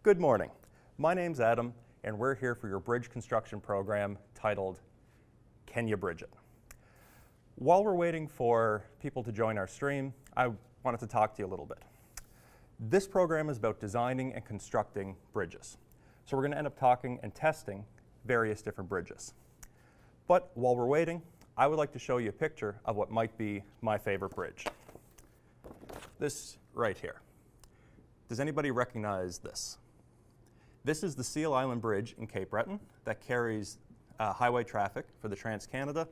Good morning. My name's Adam, and we're here for your bridge construction program titled, Can You Bridge It? While we're waiting for people to join our stream, I wanted to talk to you a little bit. This program is about designing and constructing bridges. So we're going to end up talking and testing various different bridges. But while we're waiting, I would like to show you a picture of what might be my favorite bridge. This right here. Does anybody recognize this? This is the Seal Island Bridge in Cape Breton that carries highway traffic for the Trans-Canada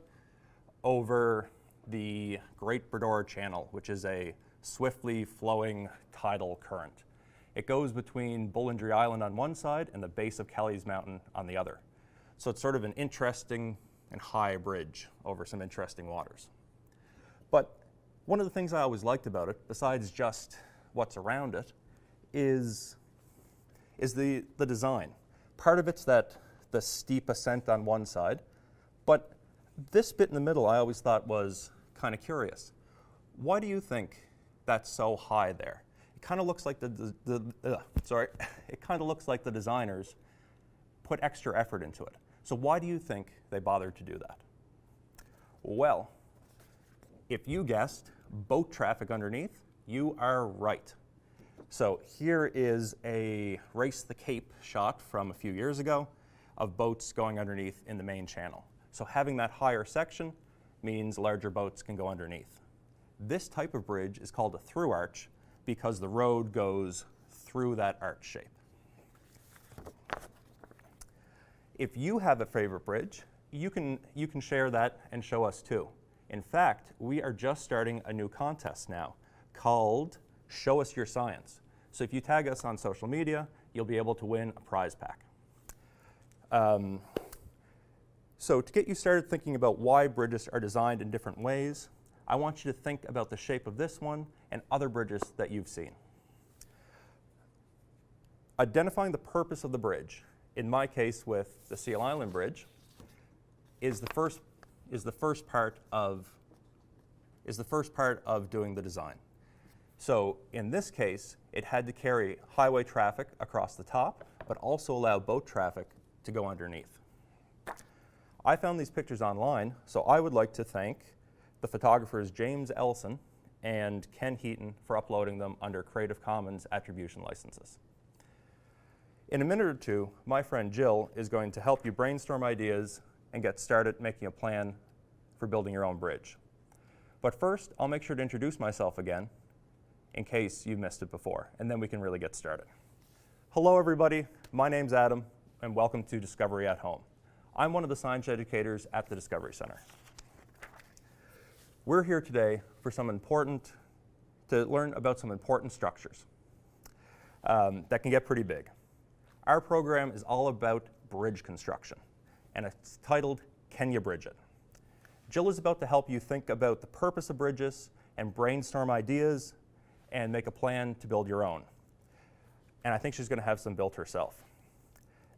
over the Great Bredor Channel, which is a swiftly flowing tidal current. It goes between Bullindry Island on one side and the base of Kelly's Mountain on the other. So it's sort of an interesting and high bridge over some interesting waters. But one of the things I always liked about it, besides just what's around it, is the design. Part of it's the steep ascent on one side, but this bit in the middle I always thought was kind of curious. Why do you think that's so high there? It kind of looks like it kind of looks like the designers put extra effort into it. So why do you think they bothered to do that? Well, if you guessed boat traffic underneath, you are right. So here is a Race the Cape shot from a few years ago of boats going underneath in the main channel. So having that higher section means larger boats can go underneath. This type of bridge is called a through arch because the road goes through that arch shape. If you have a favorite bridge, you can share that and show us too. In fact, we are just starting a new contest now called Show Us Your Science. So if you tag us on social media, you'll be able to win a prize pack. So to get you started thinking about why bridges are designed in different ways, I want you to think about the shape of this one and other bridges that you've seen. Identifying the purpose of the bridge, in my case with the Seal Island Bridge, is the first part of doing the design. So in this case, it had to carry highway traffic across the top, but also allow boat traffic to go underneath. I found these pictures online, so I would like to thank the photographers James Ellison and Ken Heaton for uploading them under Creative Commons attribution licenses. In a minute or two, my friend Jill is going to help you brainstorm ideas and get started making a plan for building your own bridge. But first, I'll make sure to introduce myself again in case you missed it before, and then we can really get started. Hello everybody, my name's Adam, and welcome to Discovery at Home. I'm one of the science educators at the Discovery Center. We're here today for to learn about some important structures that can get pretty big. Our program is all about bridge construction, and it's titled, Can You Bridge It? Jill is about to help you think about the purpose of bridges and brainstorm ideas and make a plan to build your own. And I think she's going to have some built herself.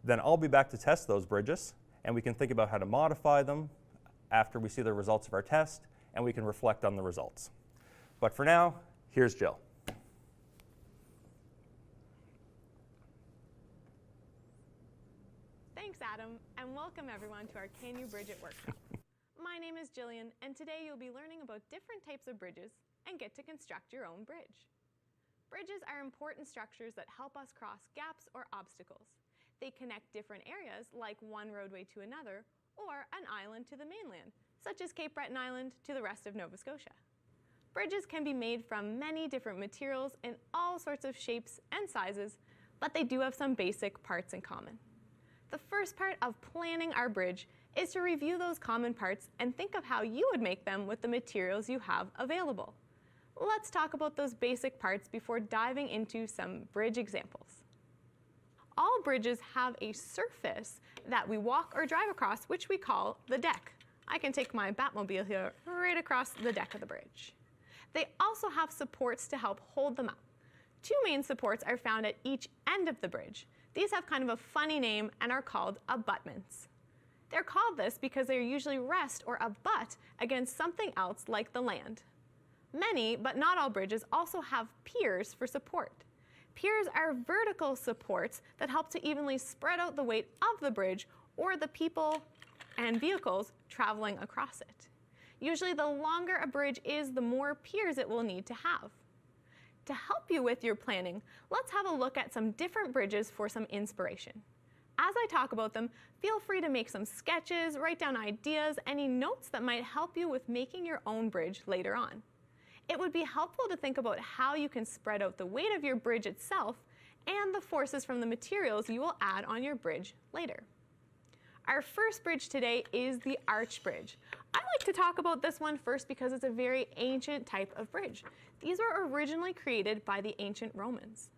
Then I'll be back to test those bridges, and we can think about how to modify them after we see the results of our test, and we can reflect on the results. But for now, here's Jill. Thanks, Adam, and welcome everyone to our Can You Bridge It workshop. My name is Jillian, and today you'll be learning about different types of bridges and get to construct your own bridge. Bridges are important structures that help us cross gaps or obstacles. They connect different areas, like one roadway to another, or an island to the mainland, such as Cape Breton Island to the rest of Nova Scotia. Bridges can be made from many different materials in all sorts of shapes and sizes, but they do have some basic parts in common. The first part of planning our bridge is to review those common parts and think of how you would make them with the materials you have available. Let's talk about those basic parts before diving into some bridge examples. All bridges have a surface that we walk or drive across, which we call the deck. I can take my Batmobile here right across the deck of the bridge. They also have supports to help hold them up. Two main supports are found at each end of the bridge. These have kind of a funny name and are called abutments. They're called this because they usually rest or abut against something else like the land. Many, but not all bridges also have piers for support. Piers are vertical supports that help to evenly spread out the weight of the bridge or the people and vehicles traveling across it. Usually the longer a bridge is, the more piers it will need to have. To help you with your planning, let's have a look at some different bridges for some inspiration. As I talk about them, feel free to make some sketches, write down ideas, any notes that might help you with making your own bridge later on. It would be helpful to think about how you can spread out the weight of your bridge itself and the forces from the materials you will add on your bridge later. Our first bridge today is the arch bridge. I like to talk about this one first because it's a very ancient type of bridge. These were originally created by the ancient Romans.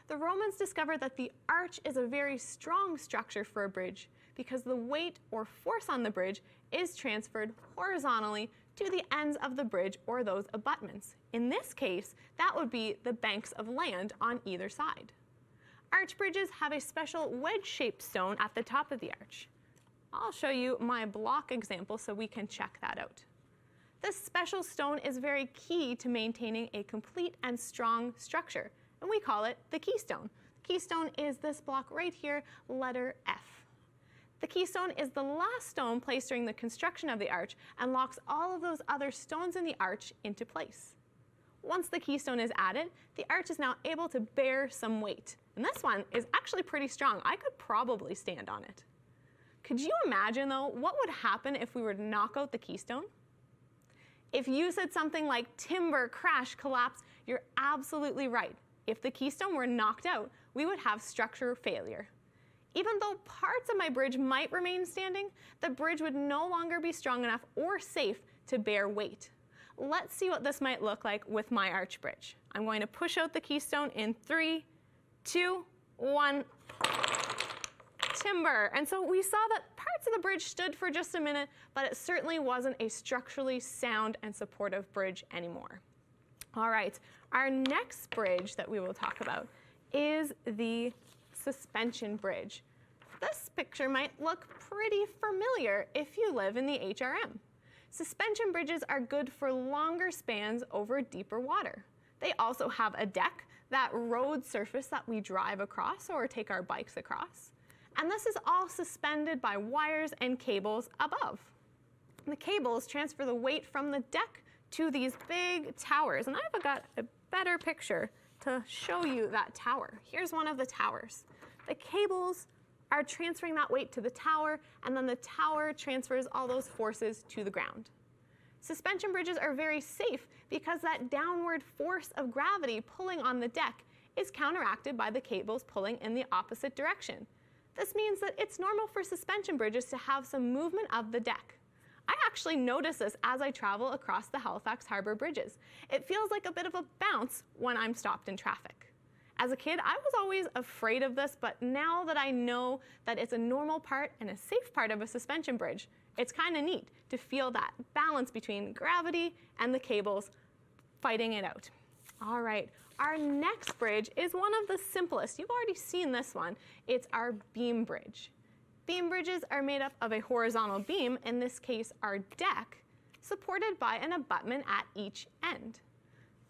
The Romans discovered that the arch is a very strong structure for a bridge because the weight or force on the bridge is transferred horizontally to the ends of the bridge or those abutments. In this case, that would be the banks of land on either side. Arch bridges have a special wedge-shaped stone at the top of the arch. I'll show you my block example so we can check that out. This special stone is very key to maintaining a complete and strong structure, and we call it the keystone. The keystone is this block right here, letter F. The keystone is the last stone placed during the construction of the arch and locks all of those other stones in the arch into place. Once the keystone is added, the arch is now able to bear some weight. And this one is actually pretty strong. I could probably stand on it. Could you imagine, though, what would happen if we were to knock out the keystone? If you said something like timber, crash, collapse, you're absolutely right. If the keystone were knocked out, we would have structural failure. Even though parts of my bridge might remain standing, the bridge would no longer be strong enough or safe to bear weight. Let's see what this might look like with my arch bridge. I'm going to push out the keystone in 3, 2, 1. Timber. And so we saw that parts of the bridge stood for just a minute, but it certainly wasn't a structurally sound and supportive bridge anymore. All right, our next bridge that we will talk about is the suspension bridge. This picture might look pretty familiar if you live in the HRM. Suspension bridges are good for longer spans over deeper water. They also have a deck, that road surface that we drive across or take our bikes across. And this is all suspended by wires and cables above. The cables transfer the weight from the deck to these big towers. And I've got a better picture to show you that tower. Here's one of the towers. The cables are transferring that weight to the tower, and then the tower transfers all those forces to the ground. Suspension bridges are very safe because that downward force of gravity pulling on the deck is counteracted by the cables pulling in the opposite direction. This means that it's normal for suspension bridges to have some movement of the deck. I actually notice this as I travel across the Halifax Harbor bridges. It feels like a bit of a bounce when I'm stopped in traffic. As a kid, I was always afraid of this, but now that I know that it's a normal part and a safe part of a suspension bridge, it's kind of neat to feel that balance between gravity and the cables fighting it out. All right, our next bridge is one of the simplest. You've already seen this one. It's our beam bridge. Beam bridges are made up of a horizontal beam, in this case our deck, supported by an abutment at each end.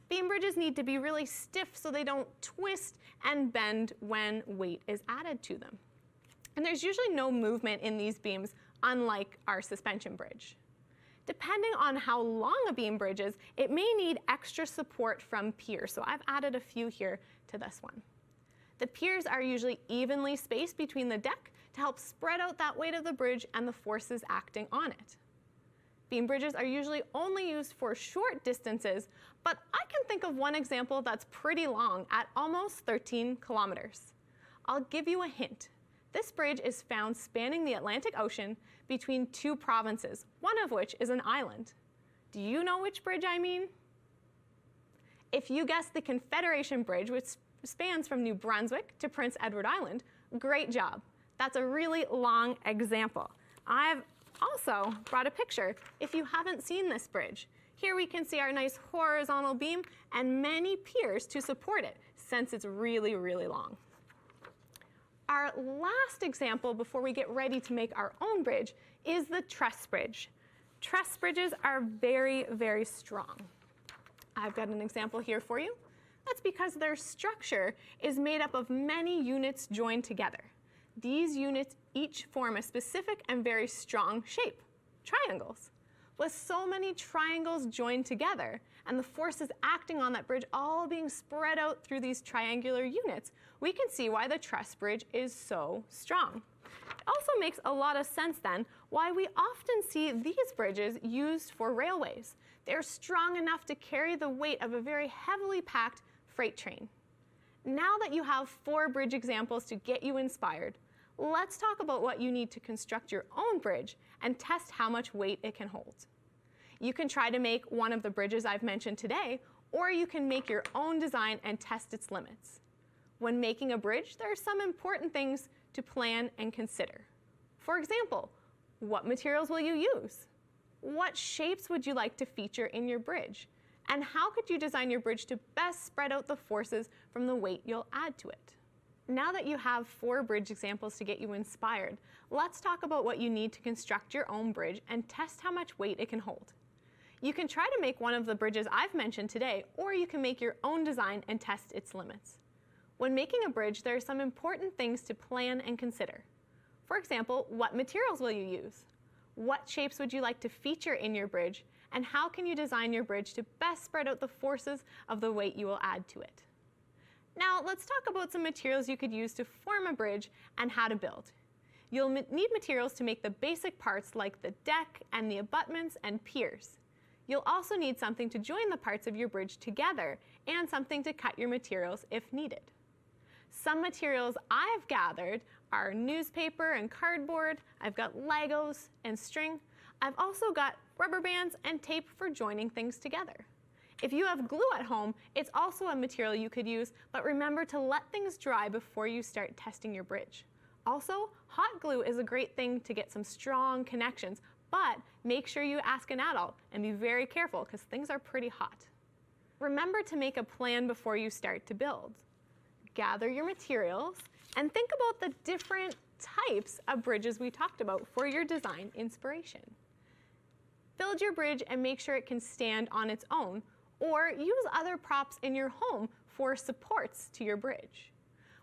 Beam bridges need to be really stiff so they don't twist and bend when weight is added to them. And there's usually no movement in these beams, unlike our suspension bridge. Depending on how long a beam bridge is, it may need extra support from piers. So I've added a few here to this one. The piers are usually evenly spaced between the deck to help spread out that weight of the bridge and the forces acting on it. Beam bridges are usually only used for short distances, but I can think of one example that's pretty long at almost 13 kilometers. I'll give you a hint. This bridge is found spanning the Atlantic Ocean between two provinces, one of which is an island. Do you know which bridge I mean? If you guess the Confederation Bridge, which spans from New Brunswick to Prince Edward Island, great job. That's a really long example. I've also brought a picture if you haven't seen this bridge. Here we can see our nice horizontal beam and many piers to support it, since it's really, really long. Our last example before we get ready to make our own bridge is the truss bridge. Truss bridges are very, very strong. I've got an example here for you. That's because their structure is made up of many units joined together. These units each form a specific and very strong shape, triangles. With so many triangles joined together and the forces acting on that bridge all being spread out through these triangular units, we can see why the truss bridge is so strong. It also makes a lot of sense then why we often see these bridges used for railways. They're strong enough to carry the weight of a very heavily packed freight train. Now that you have 4 bridge examples to get you inspired, let's talk about what you need to construct your own bridge and test how much weight it can hold. You can try to make one of the bridges I've mentioned today, or you can make your own design and test its limits. When making a bridge, there are some important things to plan and consider. For example, what materials will you use? What shapes would you like to feature in your bridge? And how could you design your bridge to best spread out the forces from the weight you'll add to it? Now that you have 4 bridge examples to get you inspired, let's talk about what you need to construct your own bridge and test how much weight it can hold. You can try to make one of the bridges I've mentioned today, or you can make your own design and test its limits. When making a bridge, there are some important things to plan and consider. For example, what materials will you use? What shapes would you like to feature in your bridge? And how can you design your bridge to best spread out the forces of the weight you will add to it? Now, let's talk about some materials you could use to form a bridge and how to build. You'll need materials to make the basic parts like the deck and the abutments and piers. You'll also need something to join the parts of your bridge together and something to cut your materials if needed. Some materials I've gathered are newspaper and cardboard. I've got Legos and string. I've also got rubber bands and tape for joining things together. If you have glue at home, it's also a material you could use, but remember to let things dry before you start testing your bridge. Also, hot glue is a great thing to get some strong connections, but make sure you ask an adult and be very careful because things are pretty hot. Remember to make a plan before you start to build. Gather your materials and think about the different types of bridges we talked about for your design inspiration. Build your bridge and make sure it can stand on its own, or use other props in your home for supports to your bridge.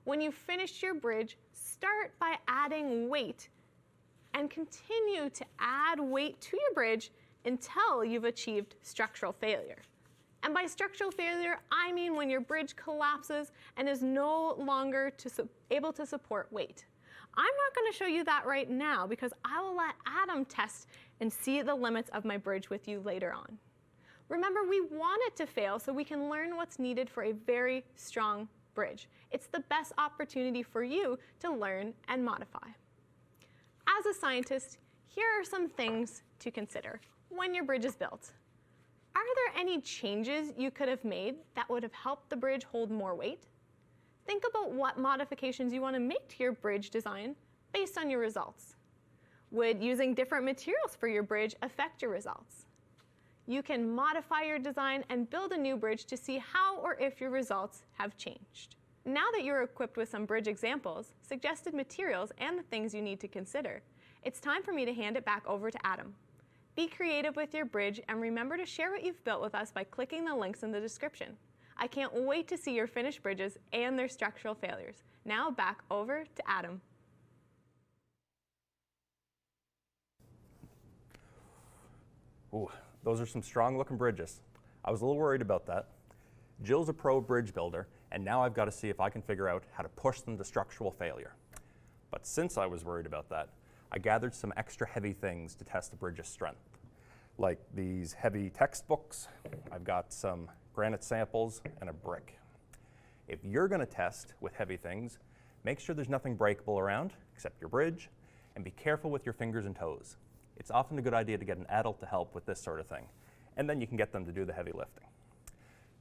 When you've finished your bridge, start by adding weight and continue to add weight to your bridge until you've achieved structural failure. And by structural failure, I mean when your bridge collapses and is no longer able to support weight. I'm not going to show you that right now because I will let Adam test and see the limits of my bridge with you later on. Remember, we want it to fail so we can learn what's needed for a very strong bridge. It's the best opportunity for you to learn and modify. As a scientist, here are some things to consider when your bridge is built. Are there any changes you could have made that would have helped the bridge hold more weight? Think about what modifications you want to make to your bridge design based on your results. Would using different materials for your bridge affect your results? You can modify your design and build a new bridge to see how or if your results have changed. Now that you're equipped with some bridge examples, suggested materials, and the things you need to consider, it's time for me to hand it back over to Adam. Be creative with your bridge and remember to share what you've built with us by clicking the links in the description. I can't wait to see your finished bridges and their structural failures. Now back over to Adam. Ooh, those are some strong looking bridges. I was a little worried about that. Jill's a pro bridge builder, and now I've got to see if I can figure out how to push them to structural failure. But since I was worried about that, I gathered some extra heavy things to test the bridge's strength, like these heavy textbooks. I've got some granite samples and a brick. If you're going to test with heavy things, make sure there's nothing breakable around except your bridge, and be careful with your fingers and toes. It's often a good idea to get an adult to help with this sort of thing, and then you can get them to do the heavy lifting.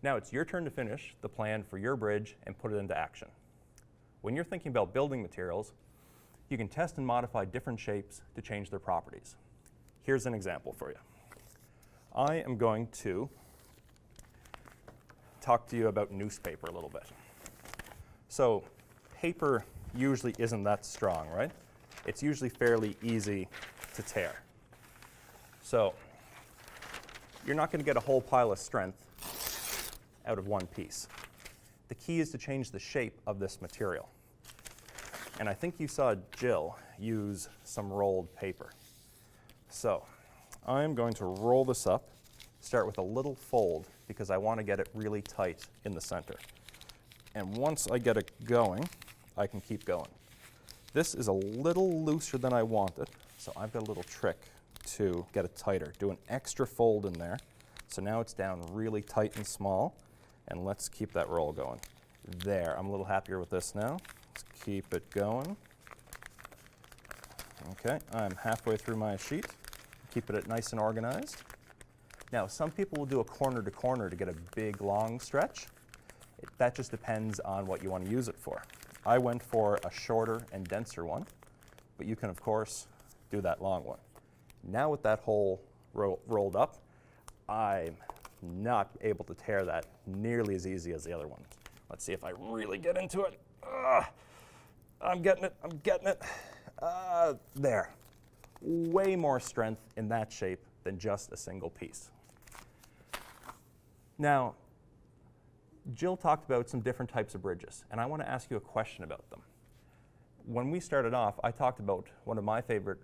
Now it's your turn to finish the plan for your bridge and put it into action. When you're thinking about building materials, you can test and modify different shapes to change their properties. Here's an example for you. I am going to talk to you about newspaper a little bit. So paper usually isn't that strong, right? It's usually fairly easy to tear. So you're not going to get a whole pile of strength out of one piece. the key is to change the shape of this material. And I think you saw Jill use some rolled paper. So I'm going to roll this up, start with a little fold because I want to get it really tight in the center. And once I get it going, I can keep going. This is a little looser than I wanted, so I've got a little trick to get it tighter. Do an extra fold in there. So now it's down really tight and small, and let's keep that roll going. There, I'm a little happier with this now. Let's keep it going. Okay, I'm halfway through my sheet. Keeping it nice and organized. Now, some people will do a corner to corner to get a big, long stretch. That just depends on what you want to use it for. I went for a shorter and denser one, but you can, of course, do that long one. Now with that hole rolled up, I'm not able to tear that nearly as easy as the other one. Let's see if I really get into it. I'm getting it. There. Way more strength in that shape than just a single piece. Now, Jill talked about some different types of bridges, and I want to ask you a question about them. When we started off, I talked about one of my favorite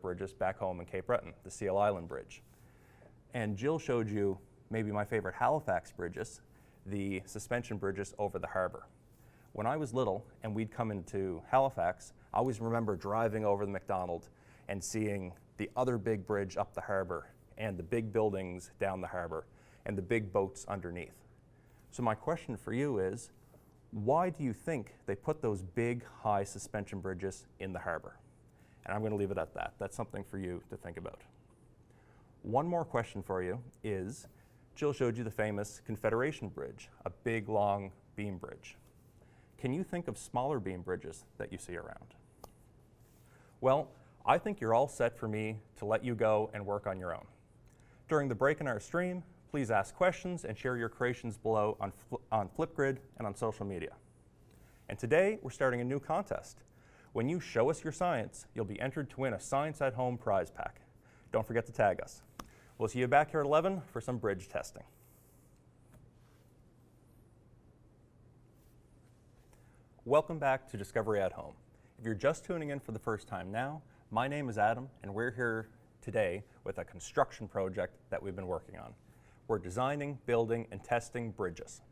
bridges back home in Cape Breton, the Seal Island Bridge. And Jill showed you maybe my favorite Halifax bridges, the suspension bridges over the harbor. When I was little and we'd come into Halifax, I always remember driving over the McDonald and seeing the other big bridge up the harbor and the big buildings down the harbor and the big boats underneath. So my question for you is, why do you think they put those big, high suspension bridges in the harbor? And I'm going to leave it at that. That's something for you to think about. One more question for you is, Jill showed you the famous Confederation Bridge, a big, long beam bridge. Can you think of smaller beam bridges that you see around? Well, I think you're all set for me to let you go and work on your own. During the break in our stream, please ask questions and share your creations below on Flipgrid and on social media. And today, we're starting a new contest. When you show us your science, you'll be entered to win a Science at Home prize pack. Don't forget to tag us. We'll see you back here at 11 for some bridge testing. Welcome back to Discovery at Home. If you're just tuning in for the first time now, my name is Adam, and we're here today with a construction project that we've been working on. We're designing, building, and testing bridges.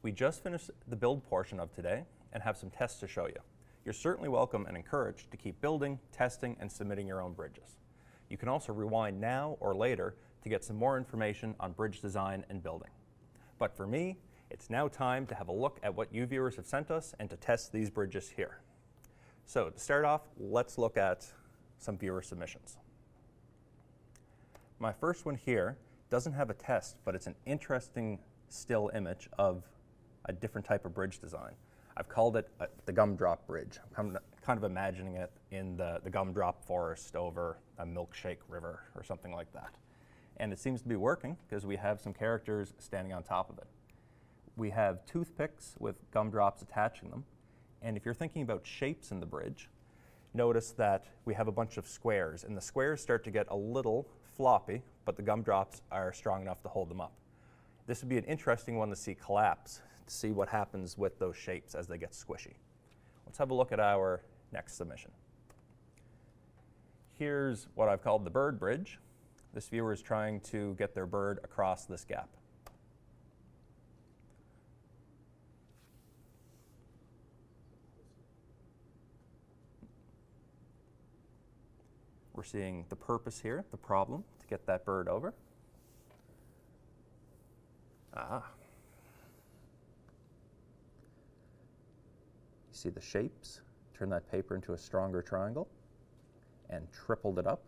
We just finished the build portion of today and have some tests to show you. You're certainly welcome and encouraged to keep building, testing, and submitting your own bridges. You can also rewind now or later to get some more information on bridge design and building. But for me, it's now time to have a look at what you viewers have sent us and to test these bridges here. So to start off, let's look at some viewer submissions. My first one here doesn't have a test, but it's an interesting still image of a different type of bridge design. I've called it the Gumdrop Bridge. I'm kind of imagining it in the gumdrop forest over a milkshake river or something like that. And it seems to be working because we have some characters standing on top of it. We have toothpicks with gumdrops attaching them. And if you're thinking about shapes in the bridge, notice that we have a bunch of squares, and the squares start to get a little floppy, but the gumdrops are strong enough to hold them up. This would be an interesting one to see collapse, to see what happens with those shapes as they get squishy. Let's have a look at our next submission. Here's what I've called the bird bridge. This viewer is trying to get their bird across this gap. We're seeing the purpose here, the problem, to get that bird over. You see the shapes, turn that paper into a stronger triangle, and tripled it up.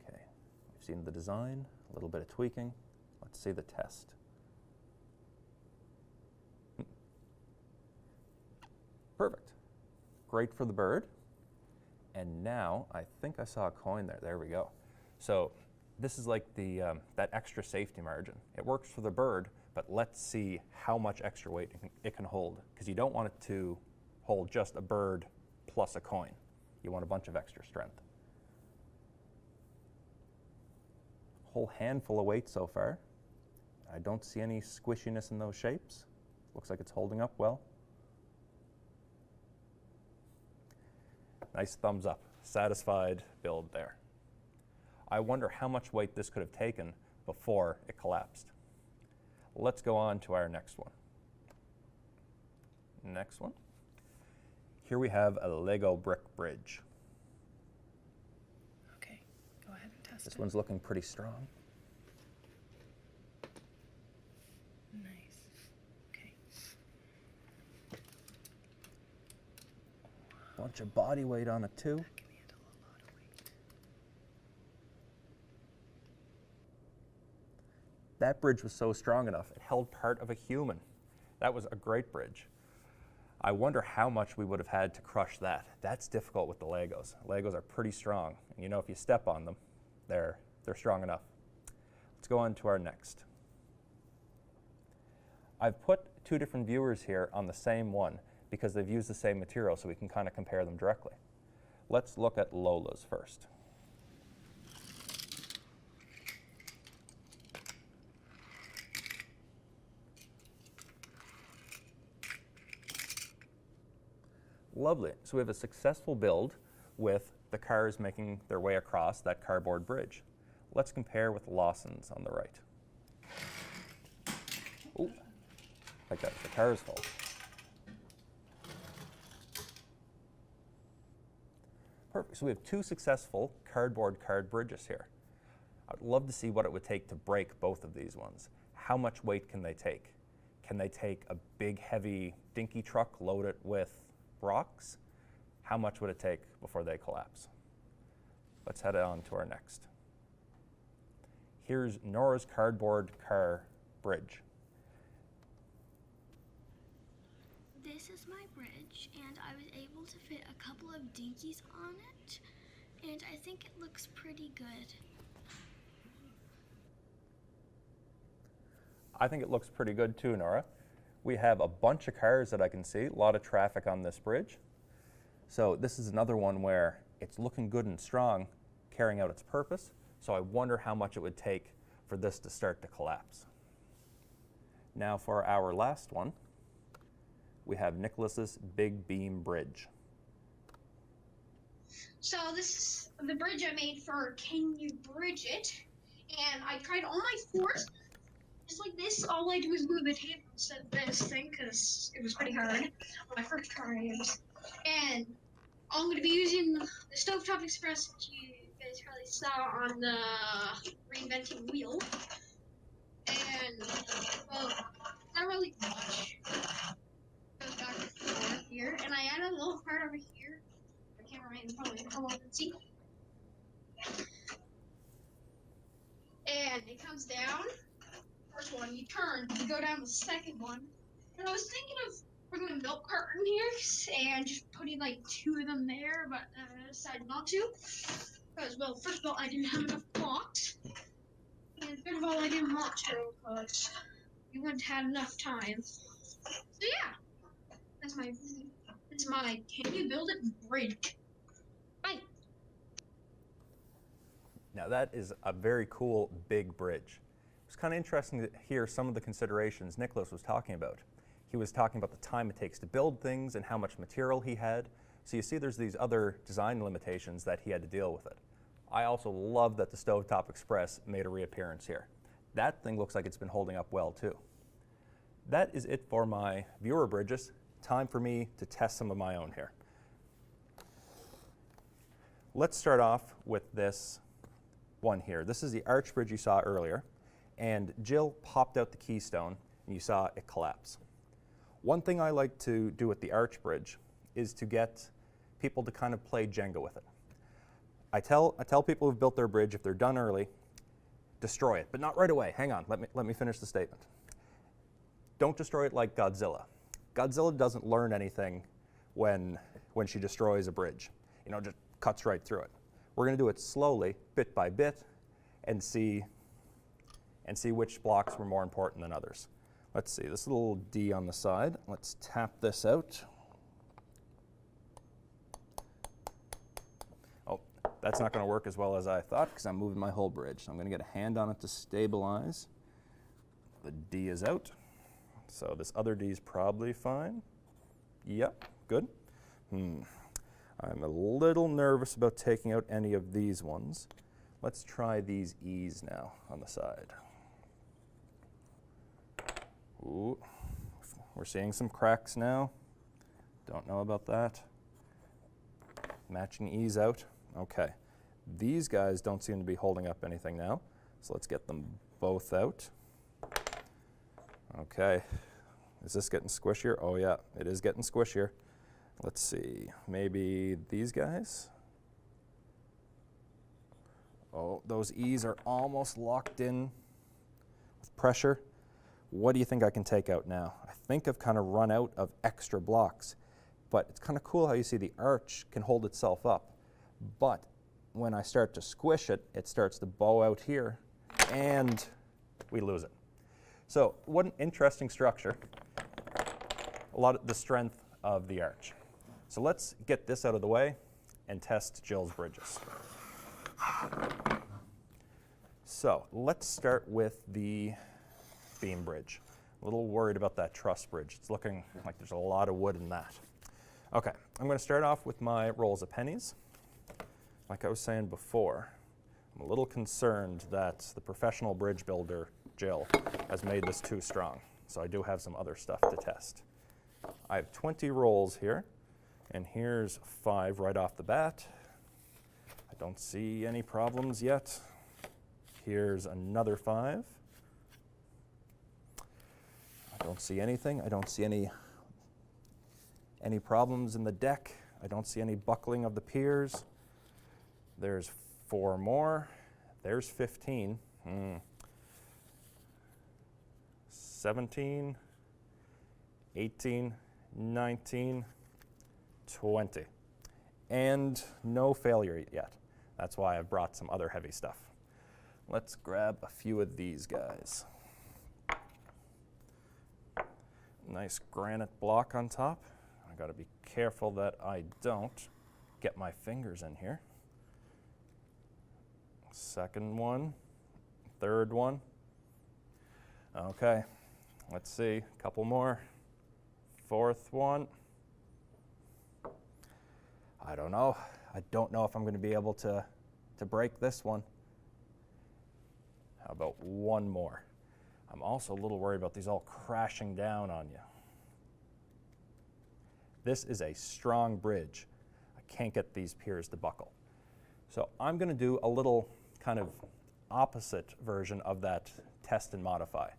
Okay, we've seen the design, a little bit of tweaking. Let's see the test. Perfect. Great for the bird. And now, I think I saw a coin there. There we go. So this is like that extra safety margin. It works for the bird, but let's see how much extra weight it can hold, because you don't want it to hold just a bird plus a coin. You want a bunch of extra strength. Whole handful of weight so far. I don't see any squishiness in those shapes. Looks like it's holding up well. Nice thumbs up. Satisfied build there. I wonder how much weight this could have taken before it collapsed. Let's go on to our next one. Next one. Here we have a Lego brick bridge. Okay, go ahead and test it. This one's looking pretty strong. Nice. Okay. Bunch of body weight on it too. That can handle a lot of weight. That bridge was so strong enough, it held part of a human. That was a great bridge. I wonder how much we would have had to crush that. That's difficult with the Legos. Legos are pretty strong. And you know, if you step on them, they're strong enough. Let's go on to our next. I've put two different viewers here on the same one because they've used the same material, so we can kind of compare them directly. Let's look at Lola's first. Lovely. So we have a successful build with the cars making their way across that cardboard bridge. Let's compare with Lawson's on the right. Ooh, like that's the car's fault. Perfect. So we have two successful cardboard card bridges here. I'd love to see what it would take to break both of these ones. How much weight can they take? Can they take a big, heavy, dinky truck, load it with rocks? How much would it take before they collapse? Let's head on to our next. Here's Nora's cardboard car bridge. This is my bridge, and I was able to fit a couple of dinkies on it, and I think it looks pretty good. I think it looks pretty good too, Nora. We have a bunch of cars that I can see, a lot of traffic on this bridge. So this is another one where it's looking good and strong, carrying out its purpose. So I wonder how much it would take for this to start to collapse. Now for our last one, we have Nicholas's Big Beam Bridge. So this is the bridge I made for Can You Bridge It? And I tried all my fours, just like this. All I do is move the table instead of this thing, because it was pretty hard when I first tried. And I'm going to be using the Stovetop Express, which you guys probably saw on the reinventing wheel. And, well, not really much. Goes back and forth here, and I added a little part over here. The cameraman can probably come up and see. And it comes down. First one, you turn, you go down the second one. And I was thinking of putting a milk carton here and just putting like two of them there, but I decided not to. Because, well, first of all, I didn't have enough blocks. And third of all, I didn't want to, because we wouldn't have enough time. So yeah, that's my Can You Build It bridge. Bye. Now that is a very cool big bridge. It's kind of interesting to hear some of the considerations Nicholas was talking about. He was talking about the time it takes to build things and how much material he had. So you see there's these other design limitations that he had to deal with it. I also love that the Stovetop Express made a reappearance here. That thing looks like it's been holding up well too. That is it for my viewer bridges. Time for me to test some of my own here. Let's start off with this one here. This is the arch bridge you saw earlier, and Jill popped out the keystone and you saw it collapse. One thing I like to do with the arch bridge is to get people to kind of play Jenga with it. I tell people who've built their bridge, if they're done early, destroy it, but not right away. Hang on, let me finish the statement. Don't destroy it like Godzilla. Godzilla doesn't learn anything when she destroys a bridge. You know, just cuts right through it. We're going to do it slowly, bit by bit, and see which blocks were more important than others. Let's see, this little D on the side. Let's tap this out. that's not going to work as well as I thought because I'm moving my whole bridge. So I'm going to get a hand on it to stabilize. The D is out. So this other D is probably fine. Yep, good. I'm a little nervous about taking out any of these ones. Let's try these E's now on the side. Ooh, we're seeing some cracks now. Don't know about that. Matching E's out. Okay. These guys don't seem to be holding up anything now. So let's get them both out. Okay. Is this getting squishier? Oh yeah, it is getting squishier. Let's see. Maybe these guys? Oh, those E's are almost locked in with pressure. What do you think I can take out now? I think I've kind of run out of extra blocks, but it's kind of cool how you see the arch can hold itself up. But when I start to squish it, it starts to bow out here, and we lose it. So what an interesting structure. A lot of the strength of the arch. So let's get this out of the way and test Jill's bridges. So let's start with the beam bridge. A little worried about that truss bridge. It's looking like there's a lot of wood in that. Okay, I'm going to start off with my rolls of pennies. Like I was saying before, I'm a little concerned that the professional bridge builder, Jill, has made this too strong. So I do have some other stuff to test. I have 20 rolls here, and here's 5 right off the bat. I don't see any problems yet. Here's another 5. I don't see anything. I don't see any problems in the deck. I don't see any buckling of the piers. There's 4 more. There's 15. 17, 18, 19, 20. And no failure yet. That's why I've brought some other heavy stuff. Let's grab a few of these guys. Nice granite block on top. I gotta be careful that I don't get my fingers in here. Second one, third one. Okay, let's see, a couple more. Fourth one. I don't know. I don't know if I'm going to be able to break this one. How about one more? I'm also a little worried about these all crashing down on you. This is a strong bridge. I can't get these piers to buckle. So I'm going to do a little kind of opposite version of that test and modify.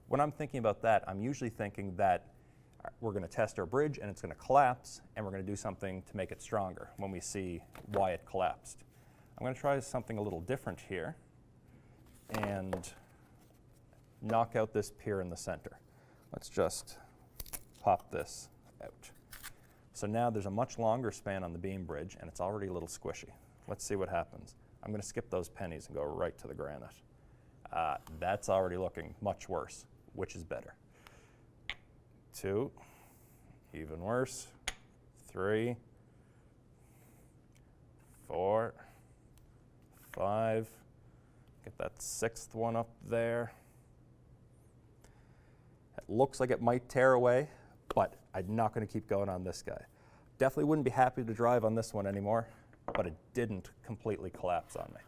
When I'm thinking about that, I'm usually thinking that we're going to test our bridge and it's going to collapse, and we're going to do something to make it stronger when we see why it collapsed. I'm going to try something a little different here and knock out this pier in the center. Let's just pop this out. So now there's a much longer span on the beam bridge, and it's already a little squishy. Let's see what happens. I'm going to skip those pennies and go right to the granite. That's already looking much worse. Which is better? 2, even worse. 3, 4, 5. Get that 6th one up there. It looks like it might tear away, but I'm not going to keep going on this guy. Definitely wouldn't be happy to drive on this one anymore, but it didn't completely collapse on me.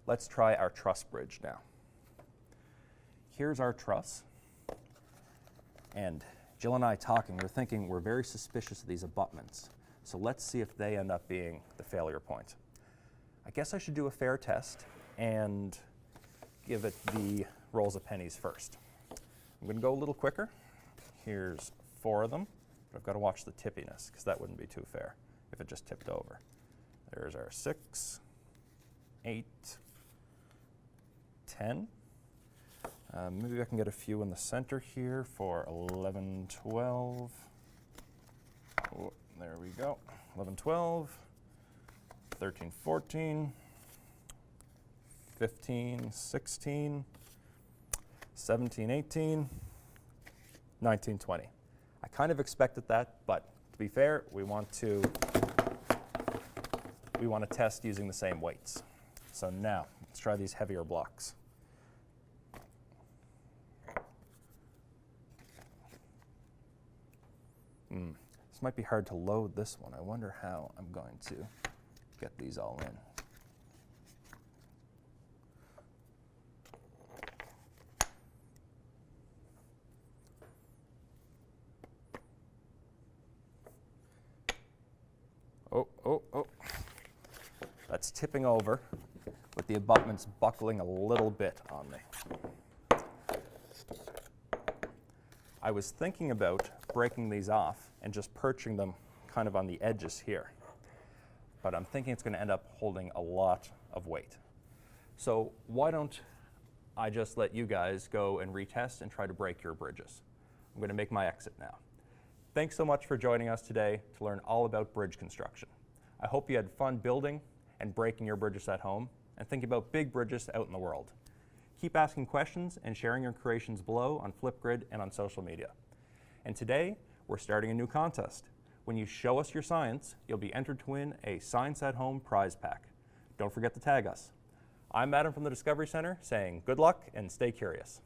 Let's try our truss bridge now. Here's our truss. And Jill and I talking, we're thinking we're very suspicious of these abutments. So let's see if they end up being the failure point. I guess I should do a fair test and give it the rolls of pennies first. I'm going to go a little quicker. Here's 4 of them, but I've got to watch the tippiness because that wouldn't be too fair if it just tipped over. There's our 6, 8, 10. Maybe I can get a few in the center here for 11, 12. Oh, there we go. 11, 12, 13, 14, 15, 16, 17, 18, 19, 20. I kind of expected that, but to be fair, we want to we want to test using the same weights. So now, let's try these heavier blocks. This might be hard to load this one. I wonder how I'm going to get these all in. Oh. That's tipping over with the abutments buckling a little bit on me. I was thinking about breaking these off and just perching them kind of on the edges here. But I'm thinking it's going to end up holding a lot of weight. So why don't I just let you guys go and retest and try to break your bridges. I'm going to make my exit now. Thanks so much for joining us today to learn all about bridge construction. I hope you had fun building and breaking your bridges at home and thinking about big bridges out in the world. Keep asking questions and sharing your creations below on Flipgrid and on social media. And today, we're starting a new contest. When you show us your science, you'll be entered to win a Science at Home prize pack. Don't forget to tag us. I'm Adam from the Discovery Center saying good luck and stay curious.